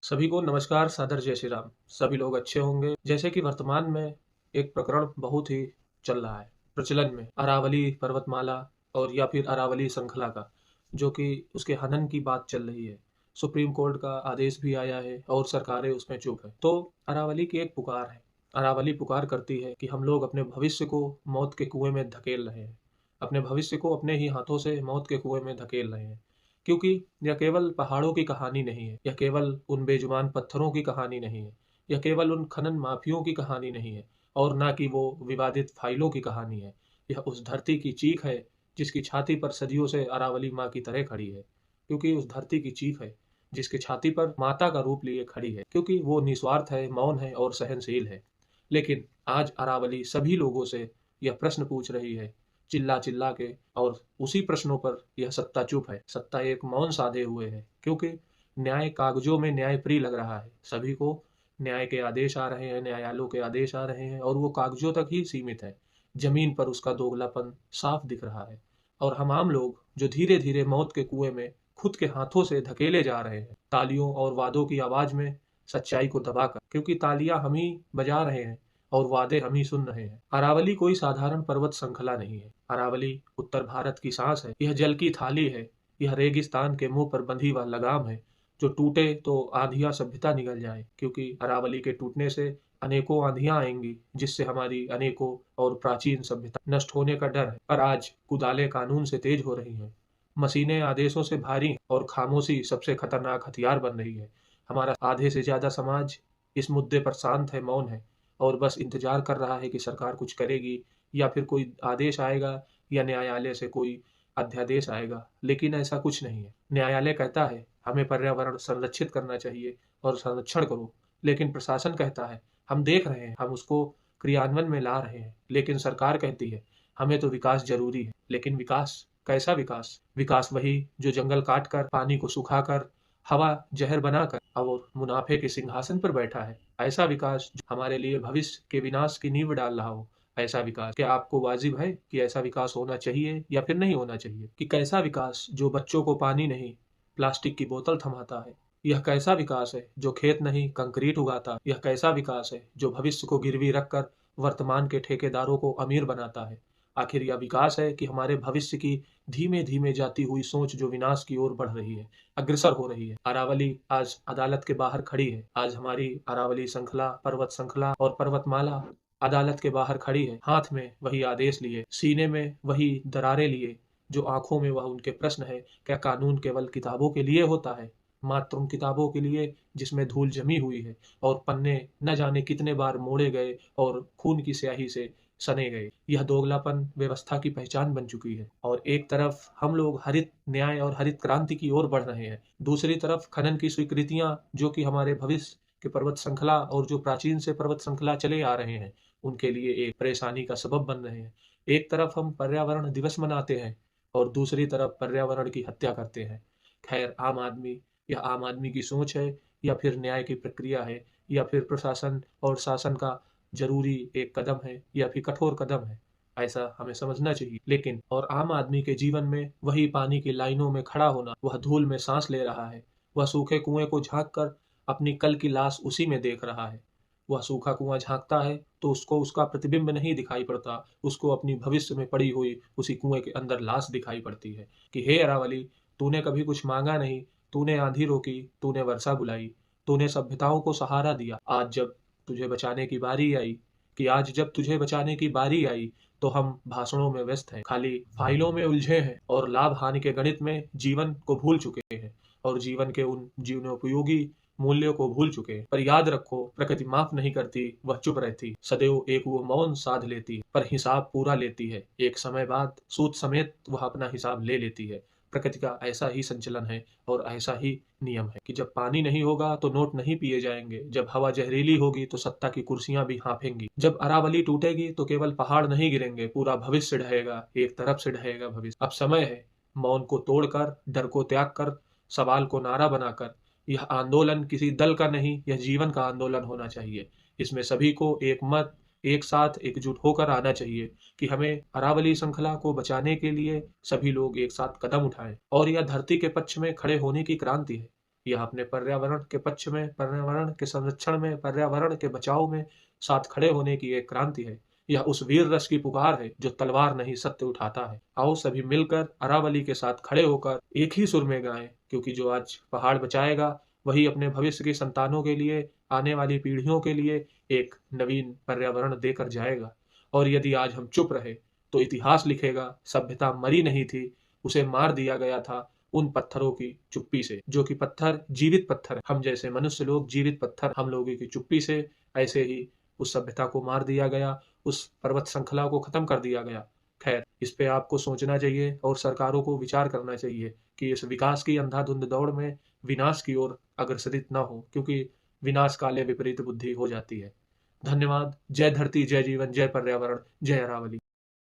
सभी को नमस्कार, सादर जय श्री राम। सभी लोग अच्छे होंगे। जैसे कि वर्तमान में एक प्रकरण बहुत ही चल रहा है प्रचलन में, अरावली पर्वतमाला और या फिर अरावली श्रृंखला का, जो कि उसके हनन की बात चल रही है। सुप्रीम कोर्ट का आदेश भी आया है और सरकारें उसमें चुप है। तो अरावली की एक पुकार है। अरावली पुकार करती है कि हम लोग अपने भविष्य को मौत के कुएं में धकेल रहे हैं। अपने भविष्य को अपने ही हाथों से मौत के कुएं में धकेल रहे हैं। क्योंकि यह केवल पहाड़ों की कहानी नहीं है, यह केवल उन बेजुबान पत्थरों की कहानी नहीं है, यह केवल उन खनन माफियों की कहानी नहीं है, और ना कि वो विवादित फाइलों की कहानी है। यह उस धरती की चीख है जिसकी छाती पर सदियों से अरावली माँ की तरह खड़ी है। क्योंकि उस धरती की चीख है जिसकी छाती पर माता का रूप लिए खड़ी है, क्योंकि वो निस्वार्थ है, मौन है और सहनशील है। लेकिन आज अरावली सभी लोगों से यह प्रश्न पूछ रही है, चिल्ला चिल्ला के, और उसी प्रश्नों पर यह सत्ता चुप है। सत्ता एक मौन साधे हुए है, क्योंकि न्याय कागजों में न्यायप्रिय लग रहा है। सभी को न्याय के आदेश आ रहे हैं, न्यायालयों के आदेश आ रहे हैं, और वो कागजों तक ही सीमित है। जमीन पर उसका दोगलापन साफ दिख रहा है। और हम आम लोग जो धीरे धीरे मौत के कुएं में खुद के हाथों से धकेले जा रहे हैं, तालियों और वादों की आवाज में सच्चाई को दबाकर, क्योंकि तालियां हम ही बजा रहे हैं और वादे हम ही सुन रहे हैं। अरावली कोई साधारण पर्वत श्रृंखला नहीं है। अरावली उत्तर भारत की सांस है। यह जल की थाली है। यह रेगिस्तान के मुंह पर बंधी हुआ लगाम है, जो टूटे तो आधिया सभ्यता निगल जाए। क्योंकि अरावली के टूटने से अनेकों आंधियां आएंगी, जिससे हमारी अनेकों और प्राचीन सभ्यता नष्ट होने का डर है। पर आज कुदालें कानून से तेज हो रही हैं, मशीनें आदेशों से भारी हैं, और खामोशी सबसे खतरनाक हथियार बन रही है। हमारा आधे से ज्यादा समाज इस मुद्दे पर शांत है, मौन है, और बस इंतजार कर रहा है कि सरकार कुछ करेगी, या फिर कोई आदेश आएगा, या न्यायालय से कोई अध्यादेश आएगा। लेकिन ऐसा कुछ नहीं है। न्यायालय कहता है हमें पर्यावरण संरक्षित करना चाहिए और संरक्षण करो, लेकिन प्रशासन कहता है हम देख रहे हैं, हम उसको क्रियान्वयन में ला रहे हैं। लेकिन सरकार कहती है हमें तो विकास जरूरी है। लेकिन विकास कैसा विकास? विकास वही जो जंगल काटकर, पानी को सुखाकर, हवा जहर बनाकर और मुनाफे के सिंहासन पर बैठा है। ऐसा विकास जो हमारे लिए भविष्य के विनाश की नींव डाल रहा हो। ऐसा विकास क्या आपको वाजिब है कि ऐसा विकास होना चाहिए या फिर नहीं होना चाहिए? कि कैसा विकास जो बच्चों को पानी नहीं, प्लास्टिक की बोतल थमाता है? यह कैसा विकास है जो खेत नहीं, कंक्रीट उगाता? यह कैसा विकास है जो भविष्य को गिरवी रखकर वर्तमान के ठेकेदारों को अमीर बनाता है? आखिर यह विकास है कि हमारे भविष्य की धीमे धीमे जाती हुई सोच जो विनाश की ओर बढ़ रही है, अग्रसर हो रही है? अरावली आज अदालत के बाहर खड़ी है। आज हमारी अरावली श्रृंखला, पर्वत श्रृंखला और पर्वतमाला अदालत के बाहर खड़ी है, हाथ में वही आदेश लिए, सीने में वही दरारें लिए, जो आंखों में वह उनके प्रश्न है। क्या कानून केवल किताबों के लिए होता है? मात्र उन किताबों के लिए जिसमें धूल जमी हुई है और पन्ने न जाने कितने बार मोड़े गए और खून की स्याही से सने गए। यह दोगलापन व्यवस्था की पहचान बन चुकी है। और एक तरफ हम लोग हरित न्याय और हरित क्रांति की ओर बढ़ रहे हैं, दूसरी तरफ खनन की स्वीकृतियां, जो कि हमारे भविष्य के पर्वत श्रृंखला और जो प्राचीन से पर्वत श्रृंखला चले आ रहे हैं, उनके लिए एक परेशानी का सबब बन रहे हैं। एक तरफ हम पर्यावरण दिवस मनाते हैं और दूसरी तरफ पर्यावरण की हत्या करते हैं। खैर, आम आदमी, यह आम आदमी की सोच है, या फिर न्याय की प्रक्रिया है, या फिर प्रशासन और शासन का जरूरी एक कदम है, या फिर कठोर कदम है, ऐसा हमें समझना चाहिए। लेकिन और आम आदमी के जीवन में वही पानी की लाइनों में खड़ा होना, वह धूल में सांस ले रहा है, वह सूखे कुएं को झांक कर अपनी कल की लाश उसी में देख रहा है। वह सूखा कुआं झांकता है तो उसको उसका प्रतिबिंब नहीं दिखाई पड़ता, उसको अपनी भविष्य में पड़ी हुई उसी कुएं के अंदर लाश दिखाई पड़ती है कि हे अरावली, तूने कभी कुछ मांगा नहीं, तूने आंधी रोकी, तूने वर्षा बुलाई, तूने सभ्यताओं को सहारा दिया। आज जब तुझे बचाने की बारी आई तो हम भाषणों में व्यस्त हैं, खाली फाइलों में उलझे हैं, और लाभ हानि के गणित में जीवन को भूल चुके हैं, और जीवन के उन जीवनोपयोगी मूल्यों को भूल चुके हैं। पर याद रखो, प्रकृति माफ नहीं करती, वह चुप रहती। सदैव एक वो मौन साध लेती है, पर हिसाब पूरा लेती है। एक समय बाद सूद समेत वह अपना हिसाब ले लेती है। प्रकृति का ऐसा ही संचलन है और ऐसा ही नियम है कि जब पानी नहीं होगा तो नोट नहीं पिए जाएंगे, जब हवा जहरीली होगी तो सत्ता की कुर्सियां भी हाँफेंगी, जब अरावली टूटेगी तो केवल पहाड़ नहीं गिरेंगे, पूरा भविष्य ढहेगा, एक तरफ से ढहेगा भविष्य। अब समय है मौन को तोड़कर, डर को त्याग कर, सवाल को नारा बनाकर, यह आंदोलन किसी दल का नहीं, यह जीवन का आंदोलन होना चाहिए। इसमें सभी को एक मत, एक साथ एकजुट होकर आना चाहिए कि हमें अरावली श्रृंखला को बचाने के लिए सभी लोग एक साथ कदम उठाएं। और यह धरती के पक्ष में खड़े होने की क्रांति है। यह अपने पर्यावरण के पक्ष में, पर्यावरण के संरक्षण में, पर्यावरण के बचाव में साथ खड़े होने की एक क्रांति है। यह उस वीर रस की पुकार है जो तलवार नहीं सत्य उठाता है। आओ सभी मिलकर अरावली के साथ खड़े होकर एक ही सुर में गाएं, क्योंकि जो आज पहाड़ बचाएगा वही अपने भविष्य की संतानों के लिए, आने वाली पीढ़ियों के लिए एक नवीन पर्यावरण देकर जाएगा। और यदि आज हम चुप रहे तो इतिहास लिखेगा सभ्यता मरी नहीं थी, उसे मार दिया गया था उन पत्थरों की चुप्पी से, जो कि पत्थर जीवित पत्थर है। हम जैसे मनुष्य लोग जीवित पत्थर, हम लोगों की चुप्पी से ऐसे ही उस सभ्यता को मार दिया गया, उस पर्वत श्रृंखला को खत्म कर दिया गया। खैर, इस पे आपको सोचना चाहिए और सरकारों को विचार करना चाहिए कि इस विकास की अंधाधुंध दौड़ में विनाश की ओर अग्रसरित न हो, क्योंकि विनाश काले विपरीत बुद्धि हो जाती है। धन्यवाद। जय धरती, जय जीवन, जय पर्यावरण, जय अरावली।